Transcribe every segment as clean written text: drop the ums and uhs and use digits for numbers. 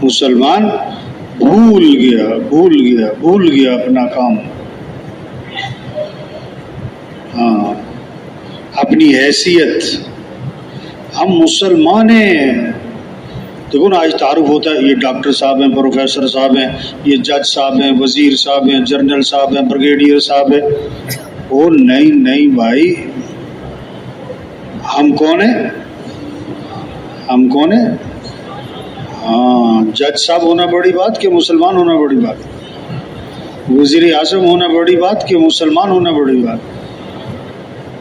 مسلمان بھول گیا اپنا کام، ہاں اپنی حیثیت. ہم مسلمان ہیں. دیکھو نا آج تعارف ہوتا ہے، یہ ڈاکٹر صاحب ہیں، پروفیسر صاحب ہیں، یہ جج صاحب ہیں، وزیر صاحب ہیں، جنرل صاحب ہیں، بریگیڈیئر صاحب ہیں. او نہیں بھائی، ہم کون ہیں؟ ہاں، جج صاحب ہونا بڑی بات کہ مسلمان ہونا بڑی بات؟ وزیر اعظم ہونا بڑی بات کہ مسلمان ہونا بڑی بات؟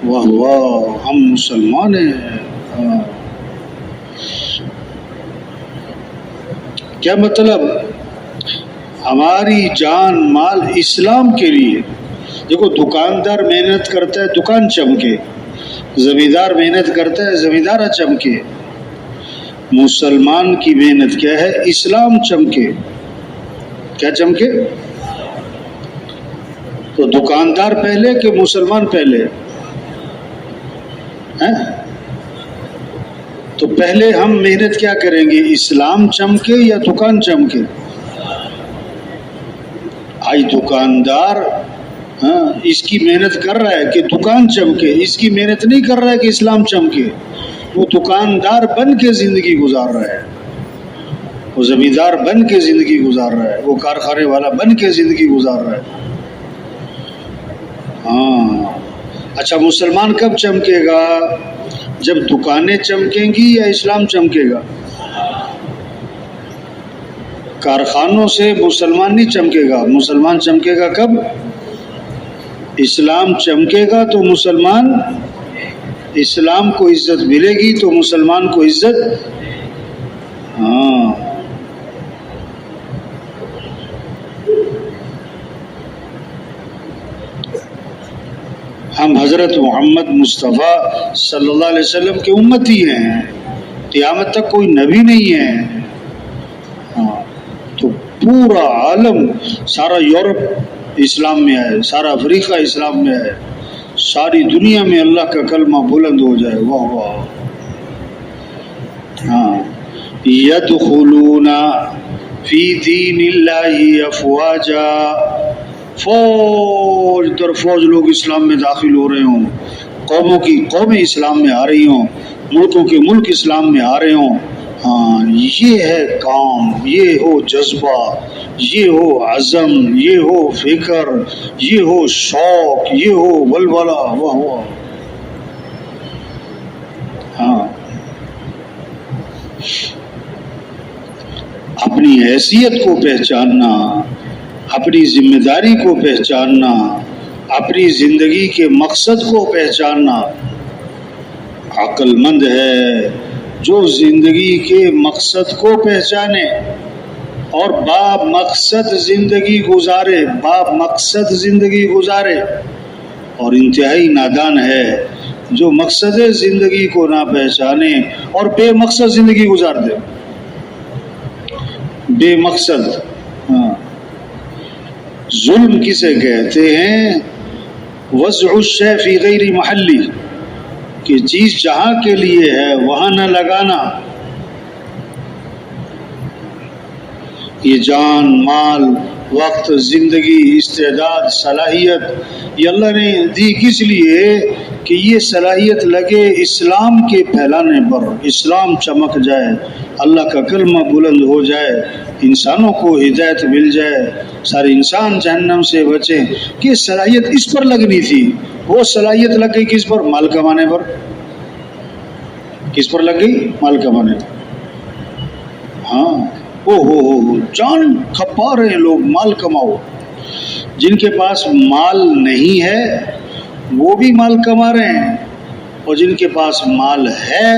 واہ واہ، ہم مسلمان ہیں. ہاں. کیا مطلب؟ ہماری جان مال اسلام کے لیے. دیکھو دکاندار محنت کرتا ہے دکان چمکے، زمیندار محنت کرتا ہے زمیندار چمکے. مسلمان کی محنت کیا ہے؟ اسلام چمکے. کیا چمکے؟ تو دکاندار پہلے کہ مسلمان پہلے؟ تو پہلے ہم محنت کیا کریں گے؟ اسلام چمکے یا دکان چمکے؟ آج دکاندار اس کی محنت کر رہا ہے کہ دکان چمکے، اس کی محنت نہیں کر رہا ہے کہ اسلام چمکے. وہ دکاندار بن کے زندگی گزار رہا ہے، وہ زمیندار بن کے زندگی گزار رہا ہے، وہ کارخانے والا بن کے زندگی گزار رہا ہے. ہاں. اچھا مسلمان کب چمکے گا؟ جب دکانیں چمکیں گی یا اسلام چمکے گا؟ کارخانوں سے مسلمان نہیں چمکے گا. مسلمان چمکے گا کب؟ اسلام چمکے گا تو مسلمان، اسلام کو عزت ملے گی تو مسلمان کو عزت. ہاں. ہم حضرت محمد مصطفیٰ صلی اللہ علیہ وسلم کے امتی ہیں، قیامت تک کوئی نبی نہیں ہے. ہاں. تو پورا عالم، سارا یورپ اسلام میں آئے، سارا افریقہ اسلام میں آئے، ساری دنیا میں اللہ کا کلمہ بلند ہو جائے. واہ واہ. ہاں. یدخلون فی دین اللہ افواجا، فوج در فوج لوگ اسلام میں داخل ہو رہے ہوں، قوموں کی قومیں اسلام میں آ رہی ہوں، ملکوں کے ملک اسلام میں آ رہے ہوں. ہاں. یہ ہے کام، یہ ہو جذبہ، یہ ہو عزم، یہ ہو فکر، یہ ہو شوق، یہ ہو ولولہ. واہ واہ. ہاں. اپنی حیثیت کو پہچاننا، اپنی ذمہ داری کو پہچاننا، اپنی زندگی کے مقصد کو پہچاننا. عقل مند ہے جو زندگی کے مقصد کو پہچانے اور با مقصد زندگی گزارے، اور انتہائی نادان ہے جو مقصد زندگی کو نہ پہچانے اور بے مقصد زندگی گزار دے. بے مقصد. ہاں. ظلم کسے کہتے ہیں؟ وضع الشیء فی غیر محلی، کہ چیز جہاں کے لیے ہے وہاں نہ لگانا. یہ جان مال وقت زندگی استعداد صلاحیت یہ اللہ نے دی کس لیے؟ کہ یہ صلاحیت لگے اسلام کے پھیلانے پر، اسلام چمک جائے، اللہ کا کلمہ بلند ہو جائے، انسانوں کو ہدایت مل جائے، سارے انسان جہنم سے بچیں. کہ صلاحیت اس پر لگنی تھی. وہ صلاحیت لگ گئی کس پر؟ مال کمانے پر. کس پر لگ گئی؟ مال کمانے پر. ہاں. ہو جان کھپا رہے ہیں لوگ، مال کماؤ. جن کے پاس مال نہیں ہے وہ بھی مال کما رہے ہیں، اور جن کے پاس مال ہے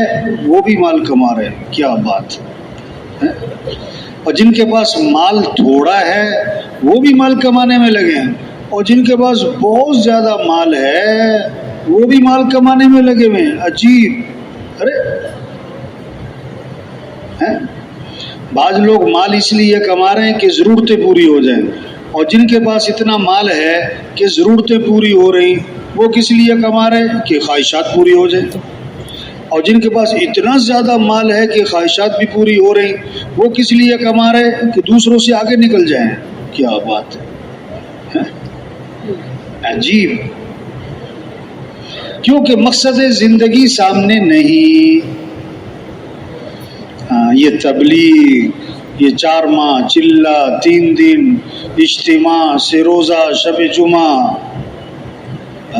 وہ بھی مال کما رہے ہیں. کیا بات ہے. اور جن کے پاس مال تھوڑا ہے وہ بھی مال کمانے میں لگے ہیں، اور جن کے پاس بہت زیادہ مال ہے وہ بھی مال کمانے میں لگے ہوئے ہیں. عجیب. بعض لوگ مال اس لیے کما رہے ہیں کہ ضرورتیں پوری ہو جائیں، اور جن کے پاس اتنا مال ہے کہ ضرورتیں پوری ہو رہی وہ کس لیے کما رہے ہیں؟ کہ خواہشات پوری ہو جائیں. اور جن کے پاس اتنا زیادہ مال ہے کہ خواہشات بھی پوری ہو رہی، وہ کس لیے کما رہے کہ دوسروں سے آگے نکل جائیں. کیا بات ہے، عجیب. کیونکہ مقصد زندگی سامنے نہیں. یہ تبلیغ، یہ 4 ماہ چلہ، 3 دن اجتماع سے روزہ، شب جمعہ،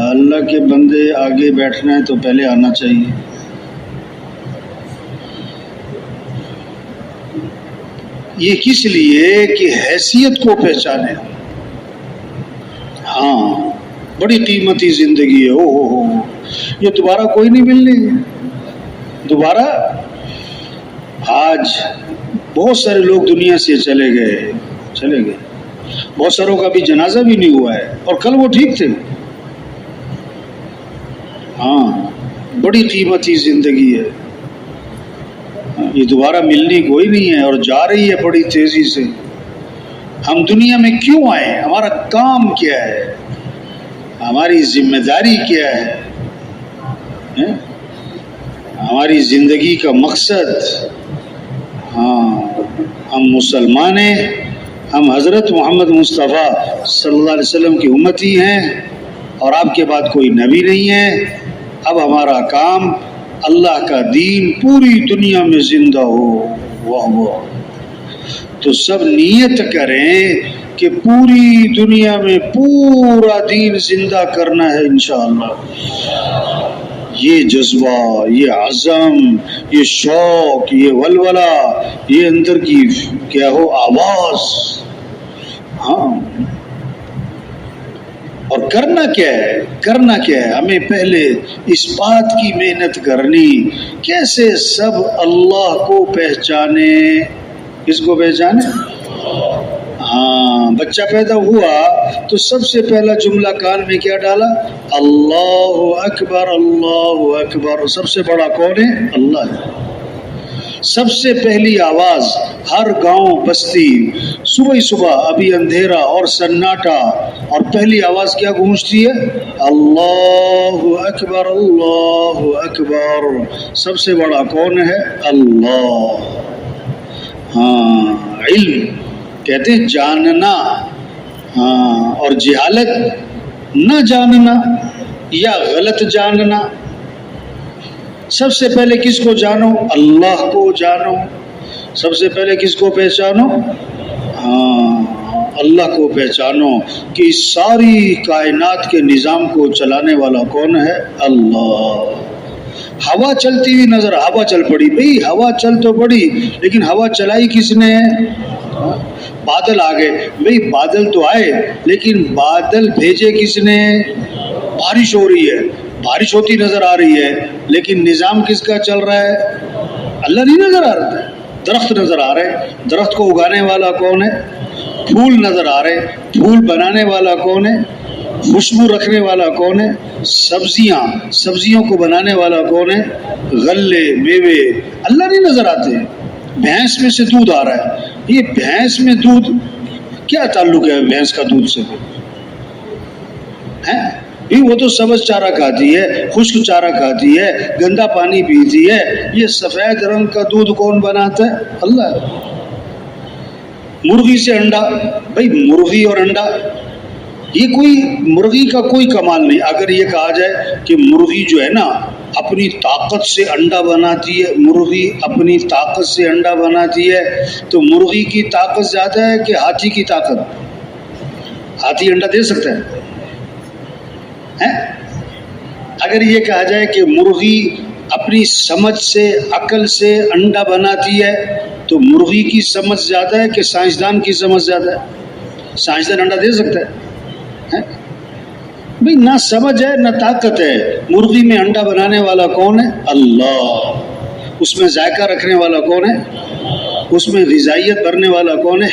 اللہ کے بندے آگے بیٹھنا ہے تو پہلے آنا چاہیے. یہ کس لیے کہ حیثیت کو پہچانے. ہاں، بڑی قیمتی زندگی ہے. ہو یہ دوبارہ کوئی نہیں ملنی دوبارہ. آج بہت سارے لوگ دنیا سے چلے گئے، بہت ساروں کا بھی جنازہ بھی نہیں ہوا ہے، اور کل وہ ٹھیک تھے. ہاں، بڑی قیمتی زندگی ہے، یہ دوبارہ ملنی کوئی نہیں ہے، اور جا رہی ہے بڑی تیزی سے. ہم دنیا میں کیوں آئے؟ ہمارا کام کیا ہے؟ ہماری ذمہ داری کیا ہے؟ ہماری زندگی کا مقصد. ہاں، ہم مسلمان ہیں، ہم حضرت محمد مصطفیٰ صلی اللہ علیہ وسلم کی امتی ہیں، اور آپ کے بعد کوئی نبی نہیں ہے. اب ہمارا کام اللہ کا دین پوری دنیا میں زندہ ہو. واہ واہ. تو سب نیت کریں کہ پوری دنیا میں پورا دین زندہ کرنا ہے انشاءاللہ. یہ جذبہ، یہ عزم، یہ شوق، یہ ولولہ، یہ اندر کی کیا ہو آواز. ہاں، اور کرنا کیا ہے؟ ہمیں پہلے اس بات کی محنت کرنی، کیسے سب اللہ کو پہچانے. کس کو پہچانے؟ ہاں، بچہ پیدا ہوا تو سب سے پہلا جملہ کان میں کیا ڈالا؟ اللہ اکبر، اللہ اکبر. سب سے بڑا کون ہے؟ اللہ ہے. سب سے پہلی آواز ہر گاؤں بستی صبح ابھی اندھیرا اور سناٹا، اور پہلی آواز کیا گونجتی ہے؟ اللہ اکبر، اللہ اکبر. سب سے بڑا کون ہے؟ اللہ. ہاں، علم کہتے ہیں جاننا. ہاں، اور جہالت نہ جاننا یا غلط جاننا. سب سے پہلے کس کو جانو؟ اللہ کو جانو. سب سے پہلے کس کو پہچانو؟ ہاں، اللہ کو پہچانو کہ اس ساری کائنات کے نظام کو چلانے والا کون ہے؟ اللہ. ہوا چلتی ہوئی نظر، ہوا چل پڑی، بھئی ہوا چل تو پڑی، لیکن ہوا چلائی کس نے؟ بادل آ گئے، بھئی بادل تو آئے، لیکن بادل بھیجے کس نے؟ بارش ہو رہی ہے، بارش ہوتی نظر آ رہی ہے، لیکن نظام کس کا چل رہا ہے؟ اللہ نہیں نظر آ رہا ہے. درخت نظر آ رہے، درخت کو اگانے والا کون ہے؟ پھول نظر آ رہے، پھول بنانے والا کون ہے؟ خوشبو رکھنے والا کون ہے؟ سبزیوں کو بنانے والا کون ہے؟ غلے، میوے. اللہ نہیں نظر آتے. بھینس میں سے دودھ آ رہا ہے، یہ بھینس میں دودھ کیا تعلق ہے بھینس کا دودھ سے؟ وہ تو سبز چارہ کھاتی ہے، خشک چارہ کھاتی ہے، گندا پانی پیتی ہے. یہ سفید رنگ کا دودھ کون بناتا ہے؟ اللہ. مرغی سے انڈا، بھائی مرغی اور انڈا، یہ کوئی مرغی کا کوئی کمال نہیں. اگر یہ کہا جائے کہ مرغی جو ہے نا اپنی طاقت سے انڈا بناتی ہے، مرغی اپنی طاقت سے انڈا بناتی ہے، تو مرغی کی طاقت زیادہ ہے کہ ہاتھی کی طاقت؟ ہاتھی انڈا دے سکتا ہے؟ اگر یہ کہا جائے کہ مرغی اپنی سمجھ سے، عقل سے انڈا بناتی ہے، تو مرغی کی سمجھ زیادہ ہے کہ سائنسدان کی سمجھ زیادہ ہے؟ سائنسدان انڈا دے سکتا ہے؟ بھئی نہ سمجھ ہے نہ طاقت ہے. مرغی میں انڈا بنانے والا کون ہے؟ اللہ. اس میں ذائقہ رکھنے والا کون ہے؟ اس میں غذائیت بھرنے والا کون ہے؟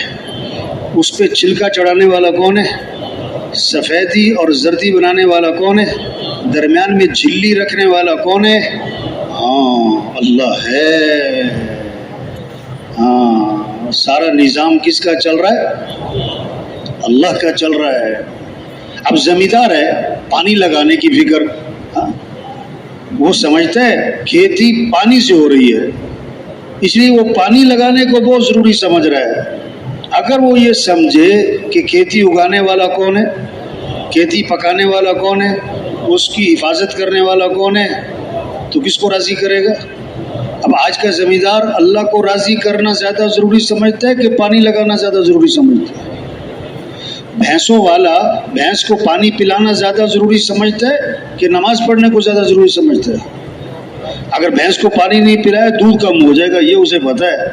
اس پہ چھلکا چڑھانے والا کون ہے؟ سفیدی اور زردی بنانے والا کون ہے؟ درمیان میں جھلی رکھنے والا کون ہے؟ ہاں، اللہ ہے. ہاں، سارا نظام کس کا چل رہا ہے؟ اللہ کا چل رہا ہے. اب زمیندار ہے، پانی لگانے کی فکر، وہ سمجھتا ہے کھیتی پانی سے ہو رہی ہے، اس لیے وہ پانی لگانے کو بہت ضروری سمجھ رہا ہے۔ اگر وہ یہ سمجھے کہ کھیتی اگانے والا کون ہے، کھیتی پکانے والا کون ہے، اس کی حفاظت کرنے والا کون ہے، تو کس کو راضی کرے گا؟ اب آج کا زمیندار اللہ کو راضی کرنا زیادہ ضروری سمجھتا ہے کہ پانی لگانا زیادہ ضروری سمجھتا ہے؟ بھینسوں والا بھینس کو پانی پلانا زیادہ ضروری سمجھتا ہے کہ نماز پڑھنے کو زیادہ ضروری سمجھتا ہے؟ اگر بھینس کو پانی نہیں پلایا دودھ کم ہو جائے گا، یہ اسے پتہ ہے،